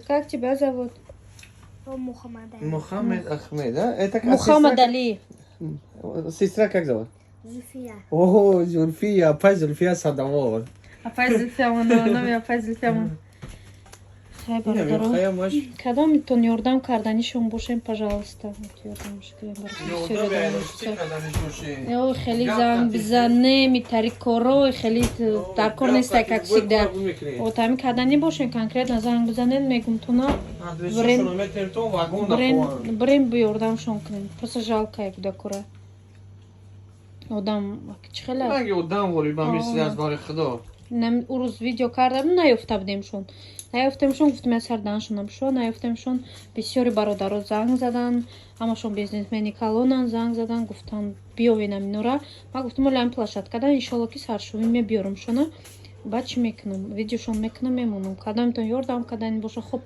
Как тебя зовут? Мухаммад Али. Мухаммед Ахмед, да? Это Мухаммад Али. Сестра как зовут? Зульфия. О, Зульфия, опять Зульфия Садовол. Опять Зульфиямон, опять Зульфиямон. Хай бародаро. Кадомитон ёрдам карданишон бошем, пожалуйста. Ёрдамш килем. Ё, хели занг бизане, митари коро, хели дар кор нестай, как всегда. Вот ами кадани бошен, конкретно занг бизанен, мегум туна брем биёрдамшон кунем. Просто жалко як буда кора. Одам чхела. Маги одам воли, ба мисли аз бори худо. Нем урус видео кардам, наёфтабдемшон. Наёфтемшон, гуфтам я сарданшонам шо, наёфтемшон бисёри бародаро занг задан, ҳамашон бизнесмени калонан занг задан, гуфтан биёвинам инора. Ма гуфтам оли ами площадкада иншолло ки саршувӣ мебиёрам шона. Баъд чӣ мекунам? Видеошон мекунам, мемонам. Кадамитон ёрдам кадани боша. Хуб